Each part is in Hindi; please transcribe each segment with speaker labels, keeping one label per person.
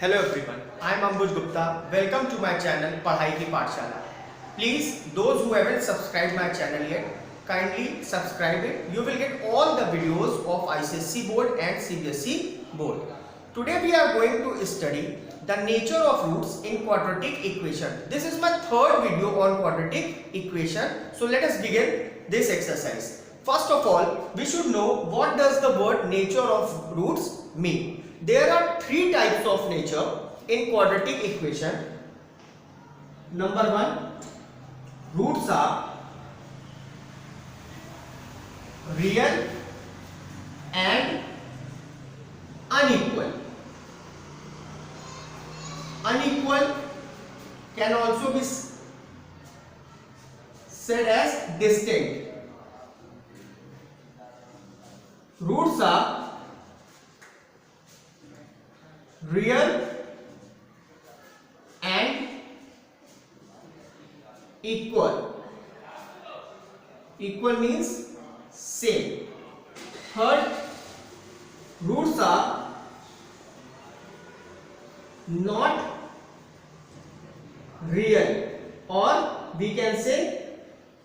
Speaker 1: Hello everyone, I am Ambuj Gupta. Welcome to my channel पढ़ाई की पाठशाला. Please, those who haven't subscribed my channel yet, kindly subscribe it. You will get all the videos of ICSE board and CBSE board. Today we are going to study the nature of roots in quadratic equation. This is my third video on quadratic equation. So let us begin this exercise. First of all, we should know what does the word nature of roots mean. There are three types of nature in quadratic equation. Number one, roots are real and unequal. Unequal can also be said as distinct. Roots are real and equal. Equal means same. Third, roots are not real, or we can say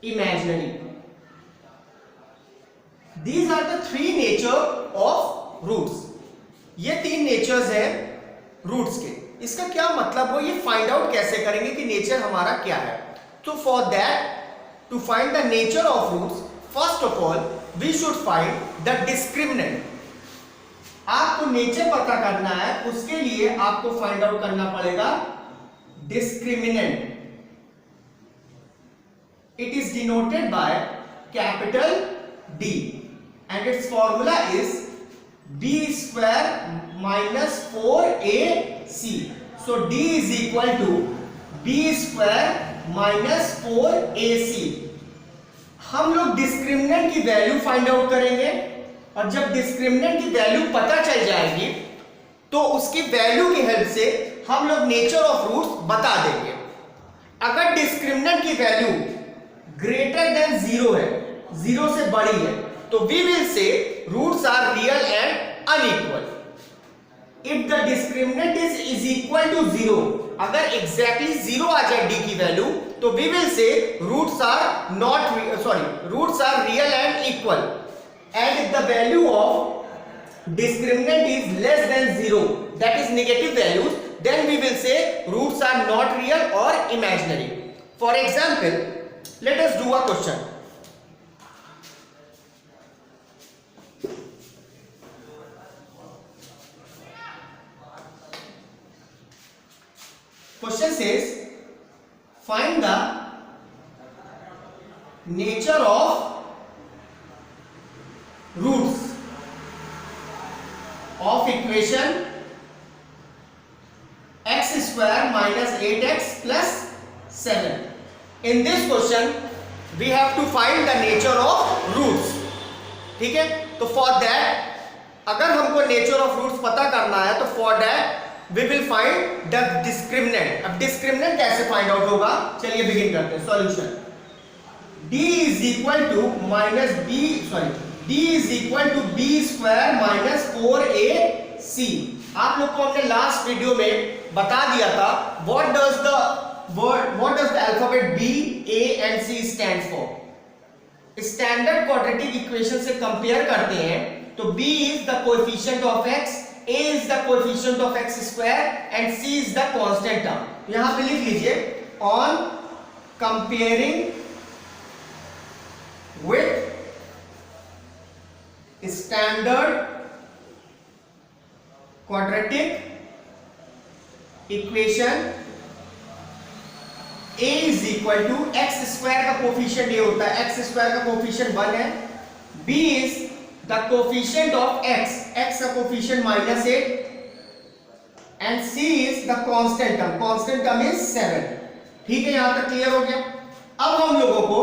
Speaker 1: imaginary. These are the three nature of roots. ये तीन नेचर्स हैं रूट्स के. इसका क्या मतलब हो, ये फाइंड आउट कैसे करेंगे कि नेचर हमारा क्या है. तो for that, to find the nature of roots, first of all we should find the discriminant. आपको नेचर पता करना है, उसके लिए आपको फाइंड आउट करना पड़ेगा discriminant. It is denoted by capital D and its formula is b square minus 4ac. So D is equal to b square minus 4ac. हम लोग डिस्क्रिमिनेंट की वैल्यू फाइंड आउट करेंगे, और जब डिस्क्रिमिनेंट की वैल्यू पता चल जाएगी तो उसकी वैल्यू की हेल्प से हम लोग नेचर ऑफ रूट्स बता देंगे. अगर डिस्क्रिमिनेंट की वैल्यू ग्रेटर देन जीरो है, जीरो से बड़ी है, तो we will say roots are real and unequal. If the discriminant is equal to zero, अगर एग्जैक्टली जीरो आ जाए डी की वैल्यू, तो we will say roots are roots are real and equal. And if the value of discriminant is less than zero, that is negative values, then we will say roots are not real और imaginary. For example, let us do a question. Question says, find the nature of roots of equation x square minus 8x plus 7. In this question we have to find the nature of roots. ठीक है, तो for that अगर हमको nature of roots पता करना है, तो for that we will find the discriminant. अब discriminant कैसे find out होगा, चलिए begin करते हैं. Solution: D is equal to D is equal to b square minus 4ac. आप लोग को हमने लास्ट वीडियो में बता दिया था what does the alphabet B, A and C stands for. Standard quadratic equation से कंपेयर करते हैं, तो B is the coefficient of x, A is the coefficient of x square and C is the constant term. यहां पे लिख लीजिए, on comparing with standard quadratic equation, A is equal to x square का कोफिशिएंट ये होता है, x square का कोफिशिएंट 1 है, B is the coefficient of x का coefficient -8 and C is the constant term is 7. ठीक है, यहां तक क्लियर हो गया. अब हम लोगों को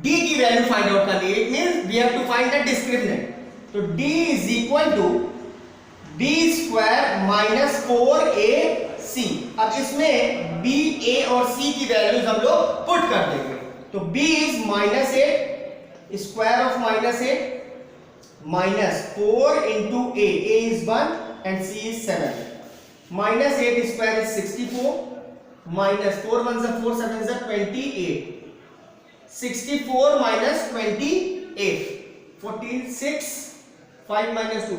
Speaker 1: D की वैल्यू फाइंड आउट करनी है. It means we have to find the discriminant. तो D is equal to b square minus 4ac. अब इसमें b, a और c की वैल्यूज हम लोग पुट कर देंगे. तो b is -8, square of -8 minus 4 into a is 1 and c is 7. Minus 8 square is 64 minus 4 1 जा 4 7 जा 28 64 माइनस 28 14 6 5 माइनस 2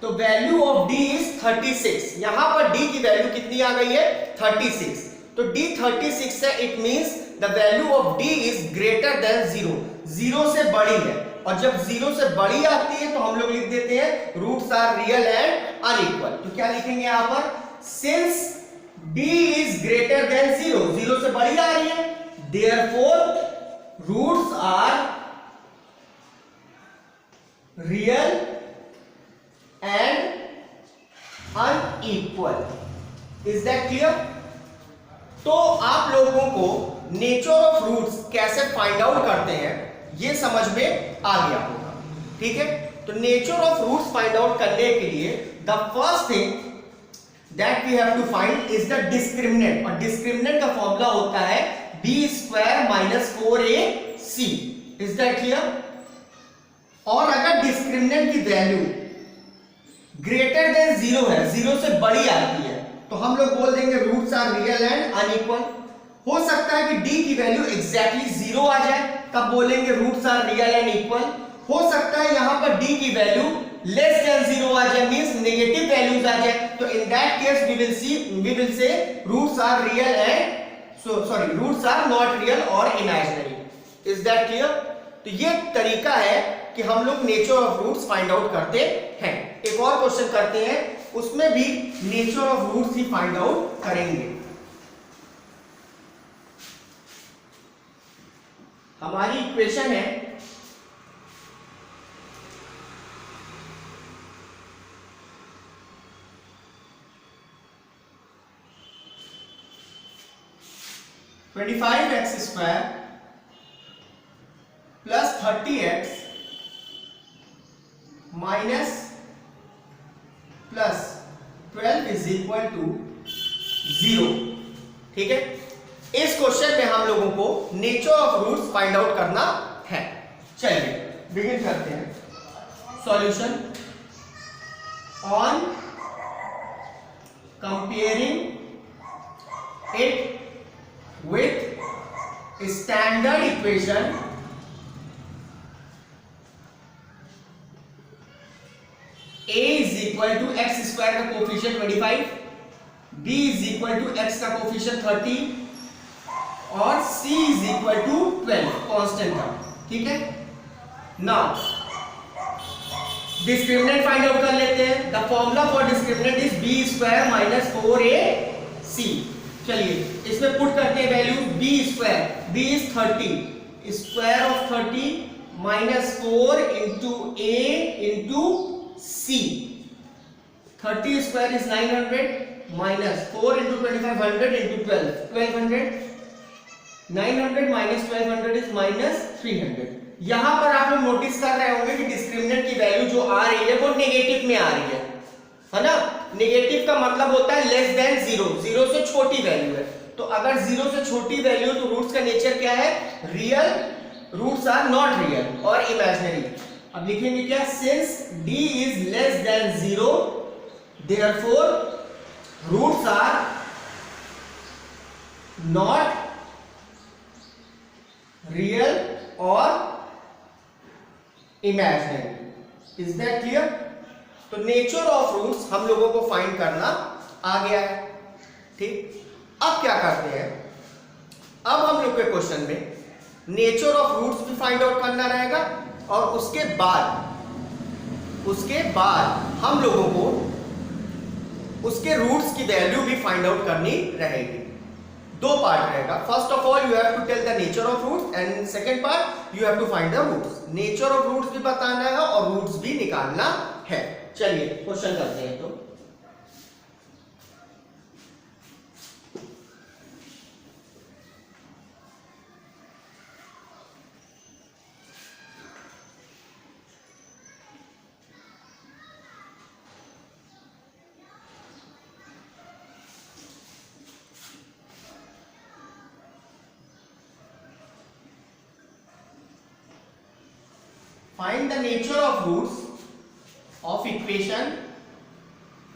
Speaker 1: तो वैल्यू ऑफ डी इज 36। यहां पर डी की वैल्यू कितनी आ गई है 36। तो डी 36 है it means the value of D is greater than 0 0 से बड़ी है और जब 0 से बड़ी आती है तो हम लोग लिख देते हैं roots are real and unequal. तो क्या लिखेंगे यहां पर since d is greater than 0 0 से बड़ी आ रही है therefore roots are real and unequal. Is that clear? तो आप लोगों को नेचर ऑफ रूट्स कैसे फाइंड आउट करते हैं ये समझ में आ गया होगा, ठीक है। तो nature of roots find out करने के लिए the first thing that we have to find is the discriminant और डिस्क्रिमिनेंट का फॉर्मूला होता है b square minus 4ac। Is that clear? और अगर डिस्क्रिमिनेंट की वैल्यू ग्रेटर देन 0 है 0 से बड़ी आती है तो हम लोग बोल देंगे roots are real and unequal. हो सकता है कि d की वैल्यू एग्जैक्टली 0 आ जाए तब बोलेंगे roots are real and equal. हो सकता है यहां पर d की वैल्यू लेस देन 0 आ जाए मींस नेगेटिव वैल्यूज आ जाए तो in that case we will say roots are real and roots are not real और इमेजिनरी। Is that clear? तो ये तरीका है कि हम लोग nature of roots find out करते हैं। एक और क्वेश्चन करते हैं उसमें भी नेचर ऑफ रूट्स ही फाइंड आउट करेंगे। हमारी इक्वेशन है x square plus 30x minus plus 12 is equal to 0। ठीक है, इस क्वेश्चन में हम लोगों को nature of roots find out करना है। चलिए बिगिन करते हैं। Solution on comparing it with standard equation a is equal to x square का coefficient 25, b is equal to x का कोफिशिएंट 30 और c is equal to 12 constant का। ठीक है, नाउ डिस्क्रिमिनेंट फाइंड आउट कर लेते हैं। The formula for discriminant is b square minus 4ac। चलिए इसमें पुट करते हैं value b square, b is 30 square of 30 minus 4 into a into c। 30 square is 900 minus 4 into 25 100 into 12 1200। 900 minus 1200 is minus 300। यहां पर आप लोग नोटिस कर रहे होंगे कि डिस्क्रिमिनेंट की वैल्यू जो आ रही है वो नेगेटिव में आ रही है ना। नेगेटिव का मतलब होता है लेस देन 0, 0 से छोटी वैल्यू है। तो अगर 0 से छोटी वैल्यू तो रूट्स का नेचर क्या है? Real, roots are not real और इमेजिनरी। अब लिखेंगे क्या? Since d is less than 0 therefore roots are not real और इमेजिनरी। Is that clear? तो नेचर ऑफ रूट्स हम लोगों को फाइंड करना आ गया है। ठीक, अब क्या करते हैं? अब हम लोग के क्वेश्चन में नेचर ऑफ रूट्स भी फाइंड आउट करना रहेगा और उसके बाद हम लोगों को उसके रूट्स की वैल्यू भी फाइंड आउट करनी रहेगी। दो पार्ट रहेगा। First of all you have to tell the nature of roots and second part you have to find the roots. Nature of roots भी बताना है और रूट्स भी निकालना है। चलिए क्वेश्चन करते हैं। तो find the nature of roots of equation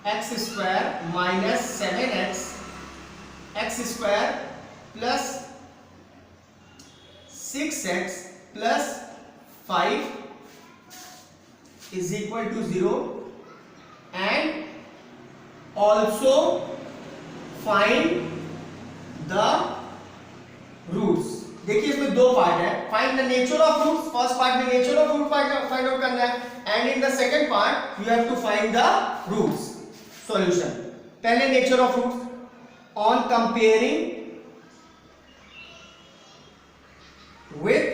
Speaker 1: x square minus 7x x square plus 6x plus 5 is equal to 0 and also find the roots. देखिए इसमें दो पार्ट है, find the nature of roots. First part में nature of root find out करना है and in the second part you have to find the roots. Solution, पहले nature of roots. On comparing with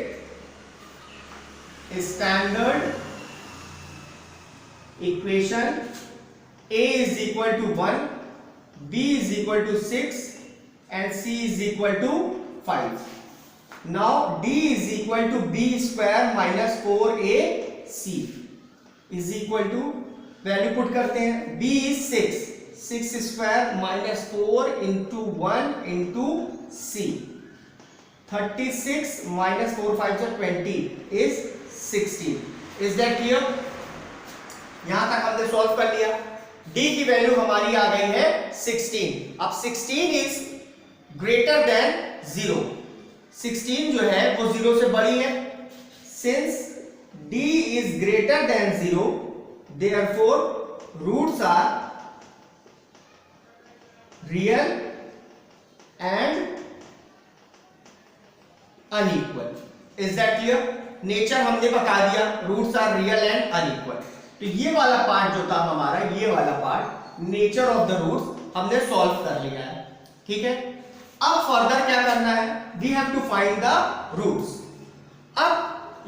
Speaker 1: standard equation a is equal to 1, b is equal to 6 and c is equal to 5. Now d is equal to b square minus 4ac is equal to, value put करते हैं, b is 6 square minus 4 into 1 into c, 36 minus 4 5 is 20 is 16. Is that clear? यहां तक हमने सॉल्व कर लिया। d की वैल्यू हमारी आ गई है 16। अब 16 इज ग्रेटर देन 0। 16 जो है वो 0 से बड़ी है। Since d is greater than 0 therefore roots are real and unequal. Is that clear? Nature हमने बता दिया, roots are real and unequal. तो ये वाला पार्ट जो था हमारा, ये वाला part nature of the roots हमने सॉल्व कर लिया है। ठीक है, अब फर्दर क्या करना है? We have to find the roots. अब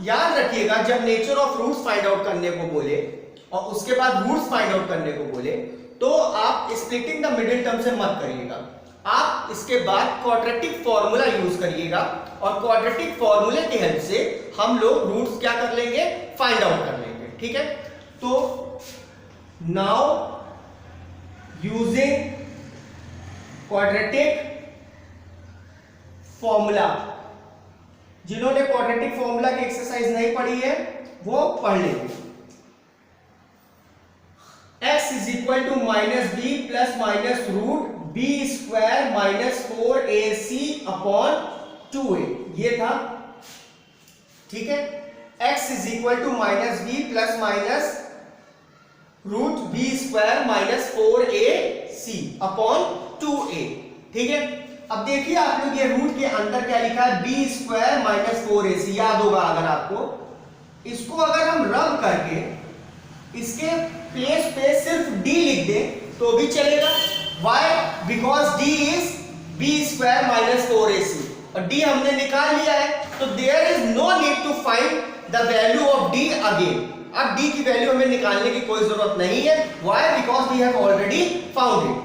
Speaker 1: याद रखिएगा, जब nature of roots find out करने को बोले और उसके बाद रूट्स फाइंड आउट करने को बोले तो आप स्प्लिटिंग द मिडिल टर्म से मत करिएगा। आप इसके बाद क्वाड्रेटिक फॉर्मूला यूज करिएगा और क्वाड्रेटिक फॉर्मूले की हेल्प से हम लोग रूट्स क्या कर लेंगे? फाइंड आउट कर लेंगे। ठीक है, तो नाउ यूजिंग क्वाड्रेटिक फॉर्मूला, जिन्होंने क्वाड्रेटिक फॉर्मूला की एक्सरसाइज नहीं पढ़ी है वो पढ़ लेंगे। x is equal to minus B plus minus root B square minus 4ac upon 2a, ये था। ठीक है, x is equal to minus B plus minus root B square minus 4ac upon 2a। ठीक है, अब देखिए आप लोग ये रूट के अंदर क्या लिखा है? बी स्क्वायर माइनस 4ac, याद होगा अगर आपको। इसको अगर हम रब करके इसके प्लेस पे सिर्फ d लिख दें तो भी चलेगा। Why? Because d is b square minus 4ac और d हमने निकाल लिया है, तो there is no need to find the value of d again। अब d की वैल्यू हमें निकालने की कोई जरूरत नहीं है। Why? Because we have already found it।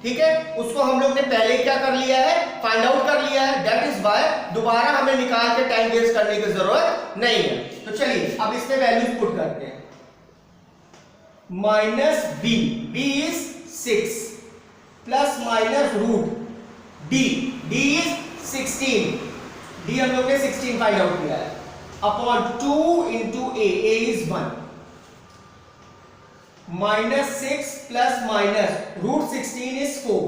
Speaker 1: ठीक है, उसको हम लोग ने पहले क्या कर लिया है? फाइंड आउट कर लिया है। दैट इज व्हाई दोबारा हमें निकाल के टाइम वेस्ट करने की जरूरत नहीं है। तो चलिए अब इसमें वैल्यूज पुट करते हैं। Minus b, b is 6 plus minus root d, d is 16, d हम लोग ने 16 फाइंड आउट किया है, upon 2 into a, a is 1, minus 6 plus minus root 16 is 4,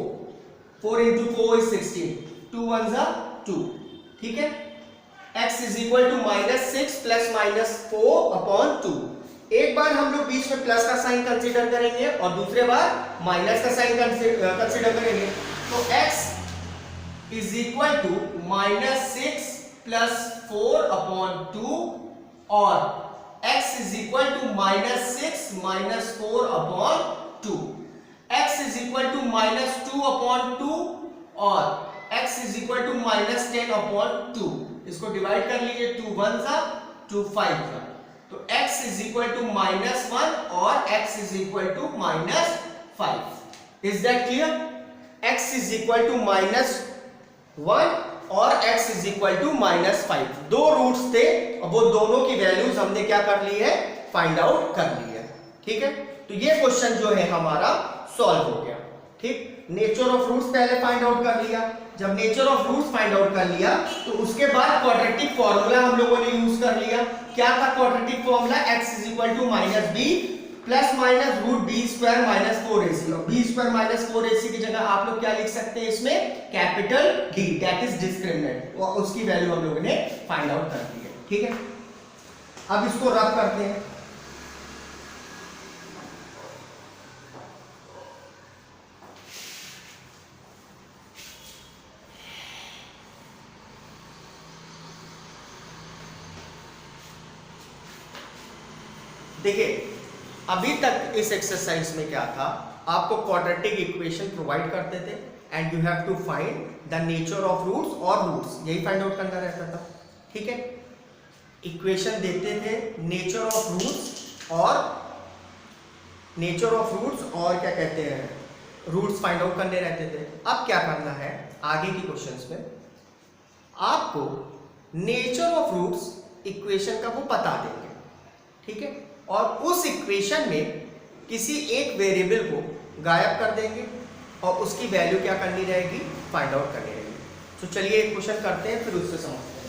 Speaker 1: 4 into 4 is 16, 2 1 जा 2। ठीक है, x is equal to minus 6 plus minus 4 upon 2। एक बार हम लोग बीच में प्लस का साइन कंसीडर करेंगे और दूसरे बार माइनस का साइन कंसीडर करेंगे। तो x is equal to minus 6 plus 4 upon 2 और x is equal to minus 6 minus 4 upon 2, x is equal to minus 2 upon 2 और x is equal to minus 10 upon 2। इसको डिवाइड कर लीजिए, 2 1 जा 2 5 जा, तो x is equal to minus 1 और x is equal to minus 5। Is that clear? x is equal to minus 1 और x is equal to minus 5। दो रूट्स थे और वो दोनों की वैल्यूज हमने क्या कर ली है? फाइंड आउट कर ली है। ठीक है, तो ये क्वेश्चन जो है हमारा सॉल्व हो गया। ठीक, नेचर ऑफ रूट्स पहले फाइंड आउट कर लिया। जब nature of roots find out कर लिया तो उसके बाद क्वाड्रेटिक फॉर्मूला हम लोगों ने यूज कर लिया। क्या था quadratic formula? x is equal to minus B plus minus root B square minus 4ac, और बी स्क्वायर माइनस 4ac की जगह आप लोग क्या लिख सकते हैं इसमें, capital D, that is discriminant, और उसकी वैल्यू हम लोगों ने फाइंड आउट कर दी है। ठीक है, अब इसको रब करते हैं। देखिए अभी तक इस एक्सरसाइज में क्या था, आपको क्वाड्रेटिक इक्वेशन प्रोवाइड करते थे and you have to find the nature of roots और रूट्स, यही फाइंड आउट करना रहता था। ठीक है, इक्वेशन देते थे, नेचर ऑफ रूट्स और क्या कहते हैं, रूट्स फाइंड आउट करने रहते थे। अब क्या करना है आगे की क्वेश्चंस में, आपको नेचर ऑफ रूट्स इक्वेशन का वो बता देंगे। ठीक है, और उस इक्वेशन में किसी एक वेरिएबल को गायब कर देंगे और उसकी वैल्यू क्या करनी रहेगी, फाइंड आउट करनी रहेगी। तो चलिए एक क्वेश्चन करते हैं, फिर उससे समझते हैं।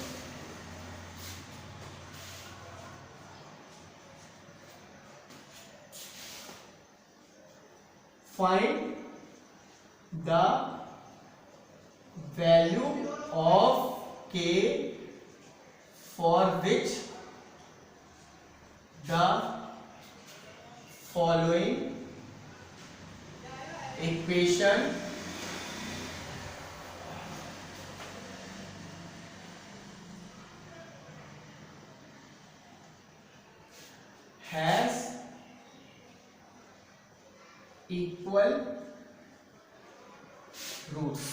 Speaker 1: फाइंड द वैल्यू ऑफ के for which the following equation has equal roots।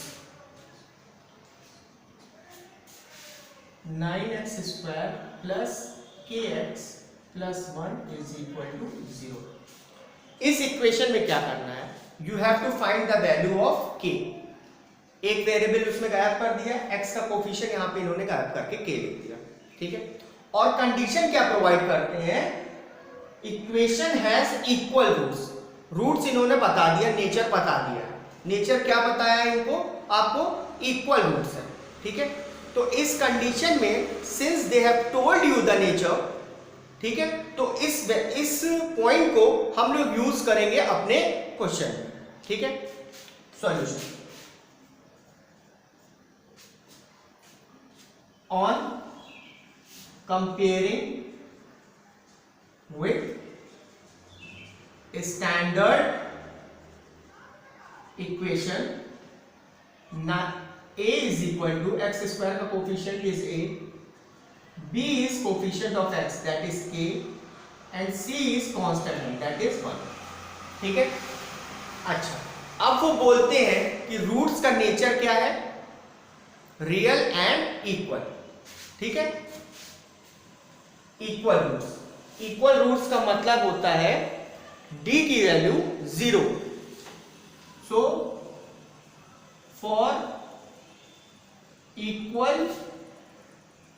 Speaker 1: 9x square plus kx plus 1 is equal to 0। इस इक्वेशन में क्या करना है, you have to find the value of k। एक वेरिएबल उसमें गायब कर दिया, x का कोफिशिएंट यहां पे इन्होंने गायब करके k लिख दिया। ठीक है, और कंडीशन क्या प्रोवाइड करते हैं, equation has equal roots. Roots इन्होंने बता दिया, नेचर बता दिया। नेचर क्या बताया इनको, आपको इक्वल रूट्स है। ठीक है, तो इस कंडीशन में since they have told you the nature, ठीक है, तो इस पॉइंट को हम लोग यूज करेंगे अपने क्वेश्चन में। ठीक है, solution on comparing with standard equation, ना a is equal to x square का coefficient is a, b is coefficient of x that is k and c is constant that is 1। ठीक है, अच्छा अब वो बोलते हैं कि रूट्स का नेचर क्या है, रियल एंड इक्वल। ठीक है, इक्वल रूट्स का मतलब होता है d की value 0। So for equal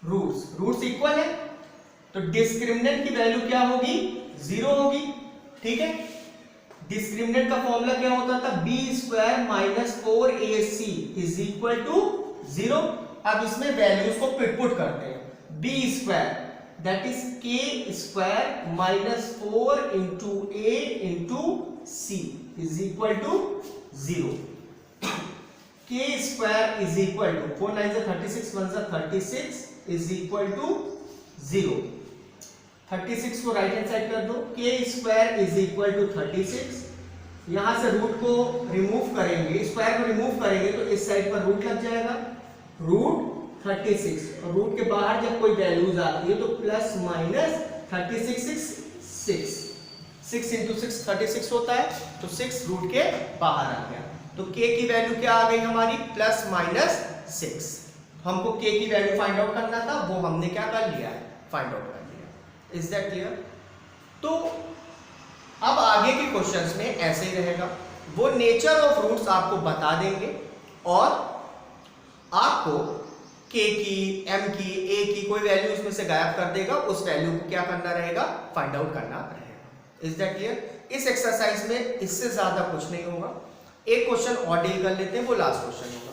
Speaker 1: roots equal है तो डिस्क्रिमिनेंट की वैल्यू क्या होगी, 0 होगी। ठीक है, डिस्क्रिमिनेंट का फॉर्मूला क्या होता था, B square minus 4ac is equal to 0। अब इसमें वैल्यूज को पुट करते हैं, B square that is K square minus 4 into A into C is equal to 0। K square is equal to 4 9 से 36 1 से 36 इज इक्वल टू 0। 36 को राइट हैंड साइड कर दो, के स्क्वायर इज इक्वल टू 36। यहां से रूट को रिमूव करेंगे, स्क्वायर को रिमूव करेंगे तो इस साइड पर रूट लग जाएगा, रूट 36। और रूट के बाहर जब कोई वैल्यूज आती है तो प्लस माइनस 36 6 इंटू 6 36 होता है, तो 6 रूट के बाहर आ गया। तो k की वैल्यू क्या आ गई हमारी, प्लस माइनस 6। हमको k की वैल्यू फाइंड आउट करना था, वो हमने क्या कर लिया है, फाइंड आउट कर लिया। Is that clear? तो अब आगे के क्वेश्चंस में ऐसे ही रहेगा, वो नेचर ऑफ रूट्स आपको बता देंगे और आपको k की, m की, a की कोई वैल्यू उसमें से गायब कर देगा, उस वैल्यू को क्या करना रहेगा, फाइंड आउट करना रहेगा। Is that clear? इस एक्सरसाइज में इससे ज्यादा कुछ नहीं होगा। एक क्वेश्चन और डील कर लेते हैं, वो लास्ट क्वेश्चन होगा।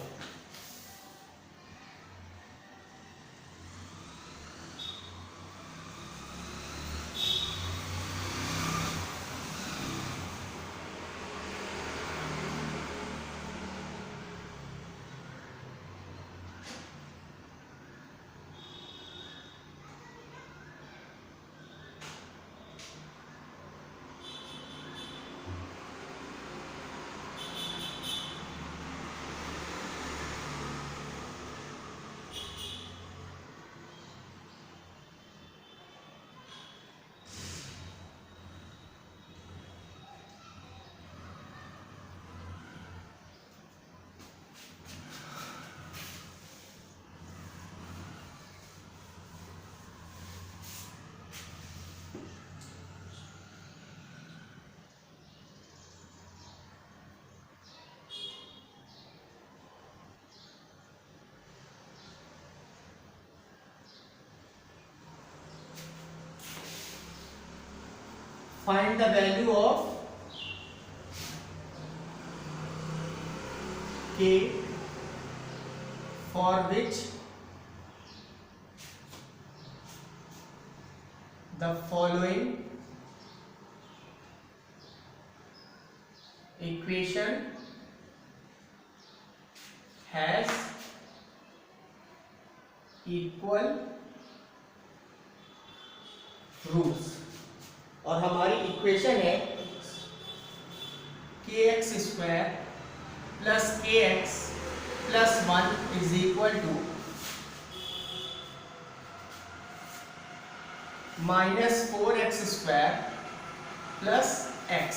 Speaker 1: find the value of k for which the following equation has equal roots. और हमारी इक्वेशन है kx square plus kx plus 1 is equal to -4x square plus x,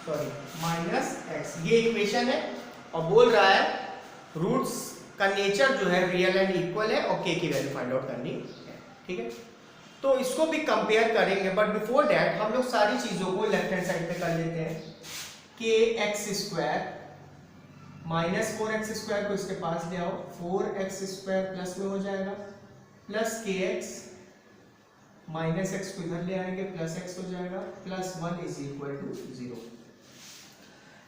Speaker 1: sorry -x, ये इक्वेशन है। और बोल रहा है रूट्स का नेचर जो है रियल एंड इक्वल है और k की वैल्यू फाइंड आउट करनी है। ठीक है, तो इसको भी कंपेयर करेंगे, बट बिफोर दैट हम लोग सारी चीजों को लेफ्ट हैंड साइड पे कर लेते हैं। kx स्क्वायर -4x स्क्वायर को इसके पास ले आओ, 4x स्क्वायर प्लस में हो जाएगा, प्लस kx -x को इधर ले आएंगे, प्लस x हो जाएगा, plus 1 is equal to 0।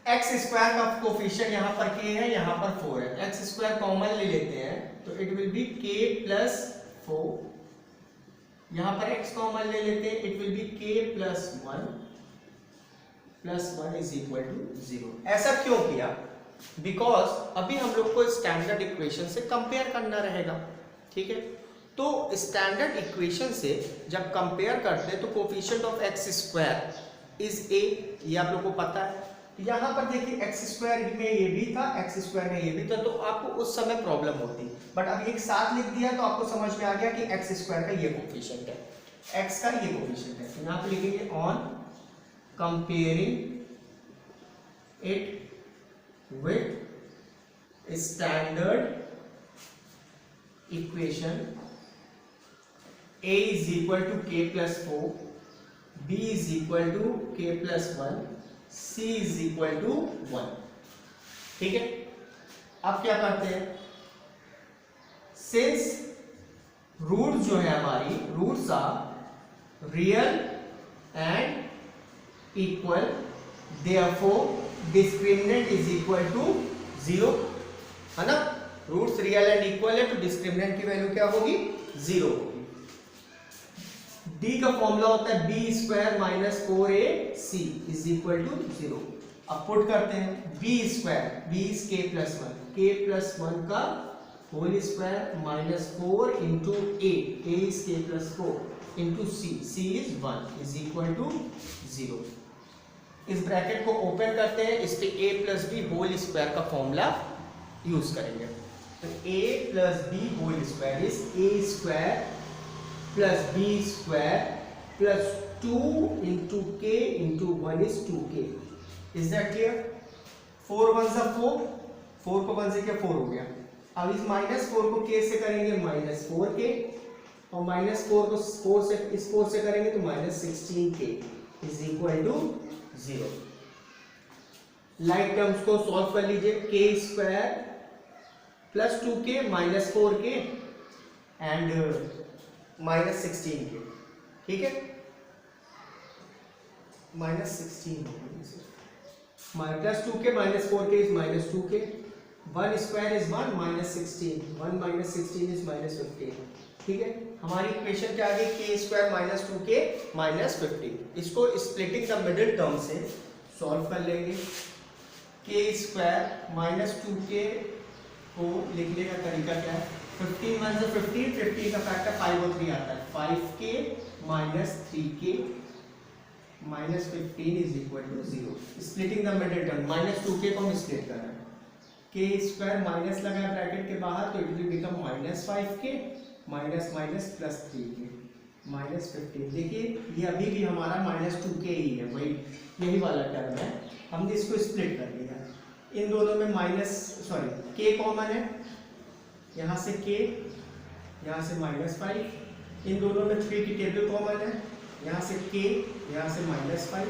Speaker 1: x square का कोफिशिएंट यहाँ पर k है, यहाँ पर 4 है, x स्क्वायर कॉमन ले लेते हैं तो it will be k plus 4, यहाँ पर x कॉमन ले लेते हैं, it will be k plus 1 is equal to 0। ऐसा क्यों किया? बिकॉज अभी हम लोग को स्टैंडर्ड इक्वेशन से कंपेयर करना रहेगा। ठीक है, तो स्टैंडर्ड इक्वेशन से जब कंपेयर करते हैं तो coefficient of x square is a, ये आप लोग को पता है। यहाँ पर देखिए x स्क्वायर में ये भी था, x स्क्वायर में ये भी था, तो आपको उस समय प्रॉब्लम होती, बट अब एक साथ लिख दिया तो आपको समझ में आ गया कि x स्क्वायर का ये कोफिशिएंट है, x का ये कोफिशिएंट है। यहाँ पे लिखेंगे on comparing it with standard equation a is equal to k plus 4, b is equal to k plus 1, c is equal to 1। ठीक है, अब क्या करते हैं, सिंस रूट जो है हमारी roots are real and equal, therefore discriminant is equal to 0, है ना। रूट्स रियल एंड इक्वल है तो डिस्क्रिमिनेंट की वैल्यू क्या होगी? 0 होगी। डी का फॉर्मूला होता है b square minus 4ac is equal to 0। अब पुट करते हैं B square, b is k plus 1, k plus 1 का whole square minus 4 into a is k plus 4 into c is 1 is equal to 0। इस ब्रैकेट को ओपन करते हैं, इस पे a plus b whole square का फॉर्मूला यूज करेंगे। तो a plus b whole square is a square plus b square plus 2 into k into 1 is 2k। Is that clear? 4 1 सा 4, 4 को 1 से क्या 4 हो गया। अब इस -4 को k से करेंगे -4k, और -4 को 4 से इस 4 से करेंगे तो -16k is equal to 0। Like terms को सॉल्व कर लीजिए, k square plus 2k minus 4k and -16k। ठीक है, -16 plus 2k minus 4k is -2k, 1 square is 1 -16, 1 -16 is -15। ठीक है, हमारी इक्वेशन क्या आ गई? k square minus 2k minus 15। इसको स्प्लिटिंग द मिडिल टर्म से सॉल्व कर लेंगे। k स्क्वायर माइनस 2k को लिखने का तरीका क्या है? 15 1 से 15, 15 का फैक्टर 5 और 3 आता है, 5k minus 3k minus 15 is equal to 0। Splitting the middle term, -2k को हम स्प्लिट कर रहे हैं, k स्क्वायर माइनस लगा है ब्रैकेट के बाहर तो it will become -5k minus minus plus 3k minus 15। देखिए ये अभी भी हमारा -2k ही है, वही यही वाला टर्म है, हमने इसको स्प्लिट कर लिया। इन दोनों में k कॉमन है, यहाँ से k, यहाँ से -5, इन दोनों में 3 की टेबल कॉमन है, यहाँ से k, यहाँ से -5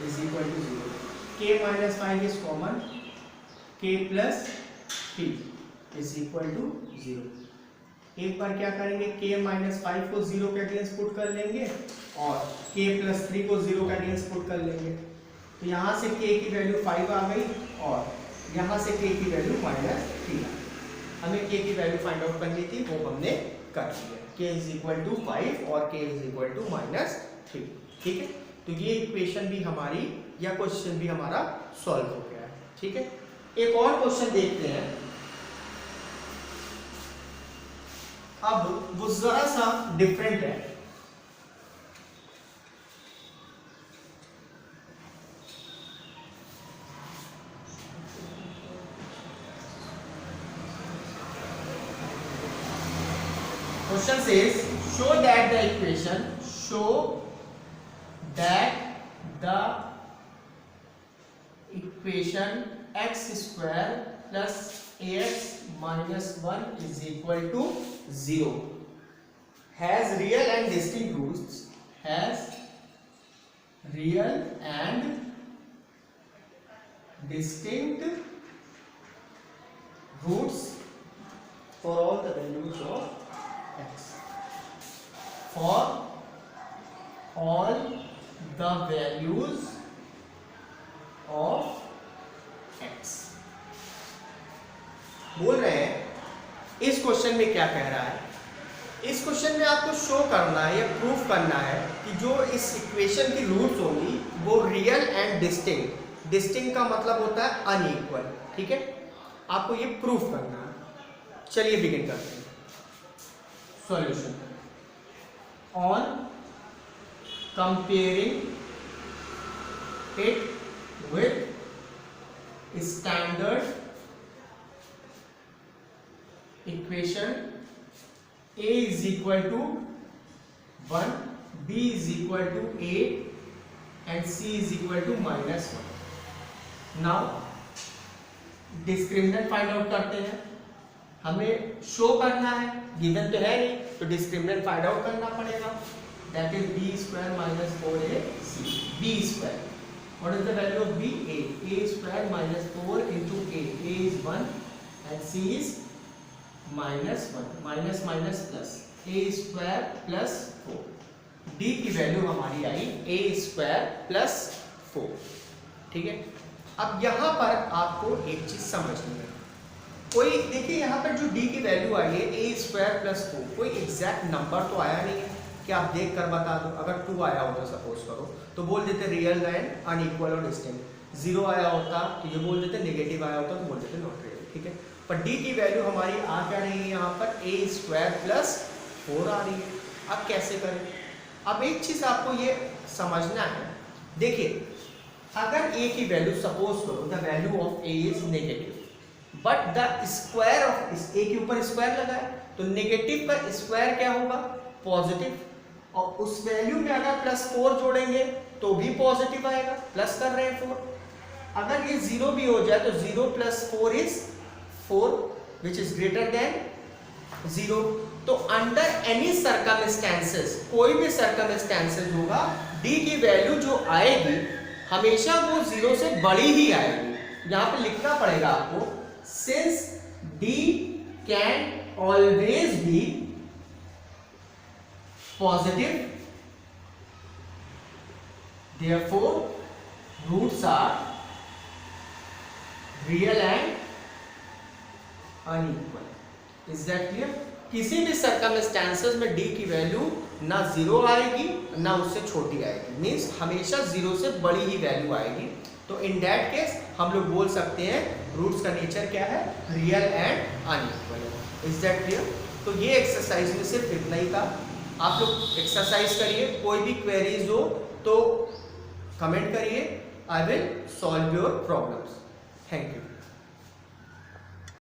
Speaker 1: is equal to 0। k minus 5 is common, k plus 3 is equal to 0। एक बार क्या करेंगे, k माइनस 5 को 0 के अगेंस्ट पुट कर लेंगे और k प्लस 3 को 0 के अगेंस्ट पुट कर लेंगे। तो यहाँ से k की वैल्यू 5 आ गई और यहाँ से k की वैल्यू माइनस 3 आ गई। हमें k की वैल्यू फाइंड आउट करनी थी, वो हमने कर लिया। k इज इक्वल टू 5 और k is equal to minus 3। ठीक है, तो ये इक्वेशन भी हमारी या क्वेश्चन भी हमारा सॉल्व हो गया है। ठीक है, एक और क्वेश्चन देखते हैं। अब वो जरा सा डिफरेंट है। Question says, show that the equation x square plus ax minus 1 is equal to 0 has real and distinct roots, for all the values of x. For all the values of x. बोल रहे हैं इस क्वेश्चन में क्या कह रहा है, इस क्वेश्चन में आपको शो करना है या प्रूफ करना है कि जो इस इक्वेशन की रूट्स होंगी वो रियल एंड डिस्टिंक्ट। डिस्टिंक्ट का मतलब होता है अनइक्वल। ठीक है, आपको ये प्रूफ करना है। चलिए बिगिन करते हैं। Solution on comparing it with standard equation a is equal to 1, b is equal to a and c is equal to minus 1. Now discriminant find out करते हैं। हमें शो करना है, गिवन तो है नहीं, तो डिस्क्रिमिनेंट फाइंड आउट करना पड़ेगा। That is b square minus 4ac। b square, what is the value of b? a square minus 4 into a is 1 and c is minus 1, minus minus plus, a square plus 4। d की वैल्यू हमारी आई a स्क्वायर प्लस 4। ठीक है, अब यहाँ पर आपको एक चीज समझनी है। कोई देखिए यहाँ पर जो d की वैल्यू आई है a स्क्वायर प्लस 4, कोई एग्जैक्ट नंबर तो आया नहीं है कि आप देख कर बता दो। अगर 2 आया होता सपोज करो तो बोल देते रियल एंड अनइक्वल और डिस्टिंक्ट। 0 आया होता तो ये बोल देते, नेगेटिव आया होता तो बोल देते नॉट रियल। ठीक है, पर d की वैल्यू हमारी आ क्या रही है यहाँ पर, a स्क्वायर प्लस 4 आ रही है। अब कैसे करें? अब एक चीज आपको ये समझना है। देखिए अगर a की वैल्यू सपोज करो the value of a is negative but the square of इस a के ऊपर स्क्वायर लगा है तो नेगेटिव का स्क्वायर क्या होगा, पॉजिटिव। और उस वैल्यू में अगर प्लस 4 जोड़ेंगे तो भी पॉजिटिव आएगा, प्लस कर रहे हैं 4। अगर ये 0 भी हो जाए तो 0 plus 4 is 4 which is greater than 0। तो अंडर एनी सर्कमस्टेंसेस, कोई भी सर्कमस्टेंसेस होगा, d की वैल्यू जो आएगी हमेशा वो 0 से बड़ी ही आएगी। यहां पे लिखना पड़ेगा आपको, since d can always be positive therefore roots are real and unequal। Is that clear? किसी भी सर्कमस्टेंसेस में d की वैल्यू ना 0 आएगी ना उससे छोटी आएगी, मींस हमेशा 0 से बड़ी ही वैल्यू आएगी। तो इन दैट केस हम लोग बोल सकते हैं रूट्स का नेचर क्या है, real and unequal. Is that clear? तो ये एक्सरसाइज में सिर्फ इतना ही था। आप लोग एक्सरसाइज करिए, कोई भी क्वेरीज हो तो कमेंट करिए, I will solve your problems. Thank you.